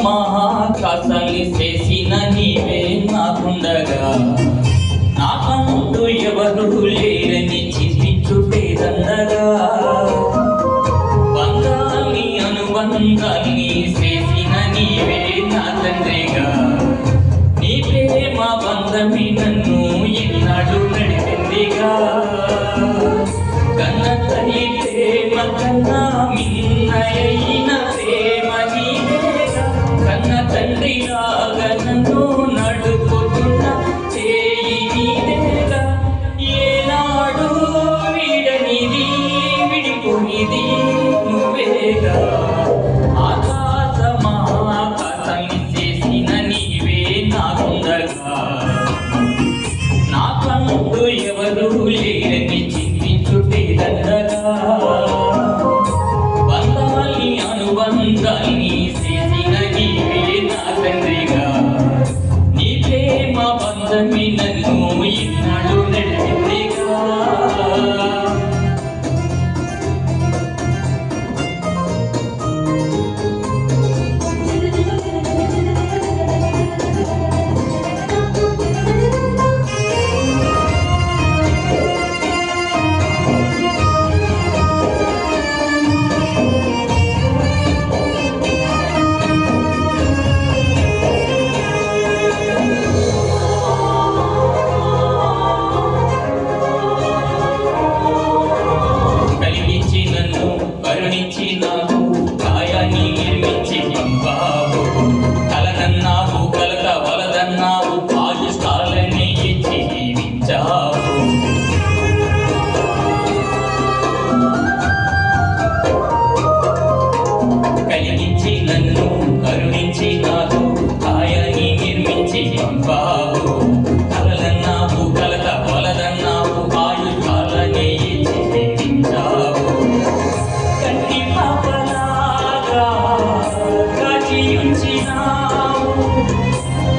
మహాకాశాన్ని చేసిన నీవే నాకుండగా నాకంటూ ఎవరు లేరని చింతించుటేదన్నగా బంధాన్ని అనుబంధాన్ని చేసిన నీవే నా తండ్రిగా నీ ప్రేమ బంధమి నన్ను ఎన్నాడు నడిపిందిగా కన్న తల్లి ప్రేమ కన్నా మిన్నయైన ప్రేమ నీవేగా కన్న తండ్రిలాగా నన్ను నడుపుతున్న చేయి నీవేగా ఏనాడు విడనిది విడిపోనిది నువ్వేగా ఆకాశ మహాకాశాన్ని చేసిన నీవే నాకుండగా నాకంటూ ఎవరు లేరని చింతించుటేదన్నగా బంధాన్ని అనుబంధాన్ని చేసిన నీవే నా తండ్రిగా నీ ప్రేమ బంధమి నన్ను ఇన్నాడు నడిపిందిగా కరుణించి నాకు కాయాన్ని నిర్మించి పంపావు కలనన్నావు కలత వలదన్నావు ఆయుష్కాలని ఇచ్చి జీవించావు కలిగించి నన్ను కరుణించి నాకు కాయాన్ని నిర్మించి పంపావు కలనన్నావు కలత వలదన్నావు ఆయుష్కాలని ఇచ్చి జీవించావు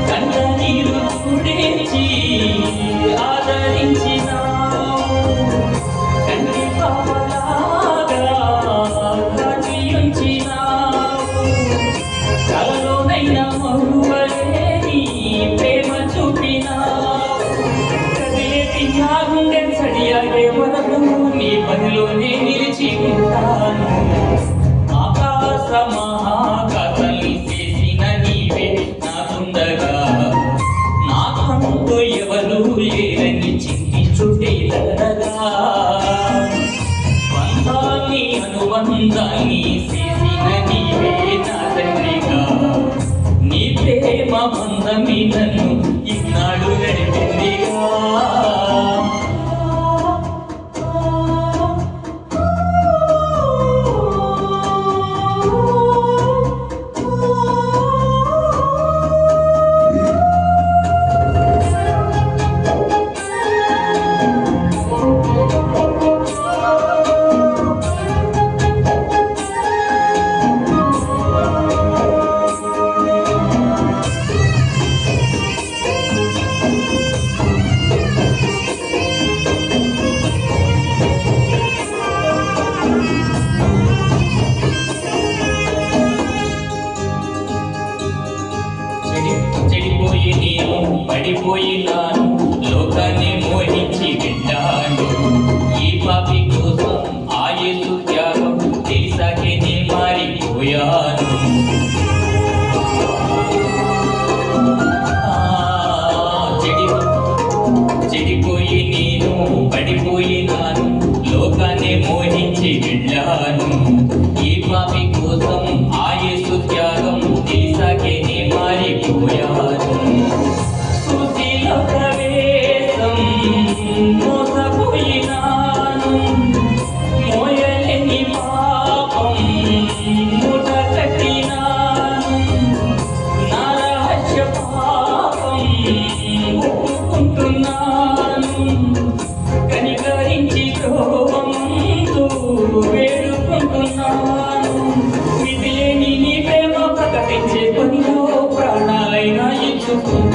కంట నీరు చూడించి ఆదరించినావు కంటి పాపలాగా కాచి ఉంచినావు కలలోనైనా మరువలేని ప్రేమ చూపినావు కదిలేటి నా గుండె సడియాగే వరకు నీ పనిలోనే నిలిచి ఉంటాను ఆకాశ మహాకాశాన్ని చేసిన నీవే నాకుండగా నాకంటూ ఎవరు లేరని చింతించుటేదన్నగా బంధాన్ని అనుబంధాన్ని చేసిన నీవే నా తండ్రిగా నీ ప్రేమ బంధమి నన్ను ఇన్నాడు నడిపిందిగా చెడిపోయి నేను పడిపోయినాను లోకాన్ని మోహించి విన్నాను ఈ పాపి కోసం ఆ యేసు త్యాగం తెలిసాకే నే మారిపోయాను చెడిపోయి నేను పడిపోయినాను లోకాన్ని మోహించి వెళ్ళాను ఈ పాపి కోసం ఆ యేసు త్యాగం తెలిసాకే నే మారిపోయాను సుశీల ప్రవేశం మోసపోయినాను మోయలేని పాపం మూట కట్టినాను నా రహస్య పాపం ఒప్పుకుంటున్నాను కనికరించి ద్రోహంతో వేడుకుంటున్నాను విధిలేని నీ ప్రేమ ప్రకటించే పనిలో ప్రాణాలైనా ఇచ్చుకుంటున్నాను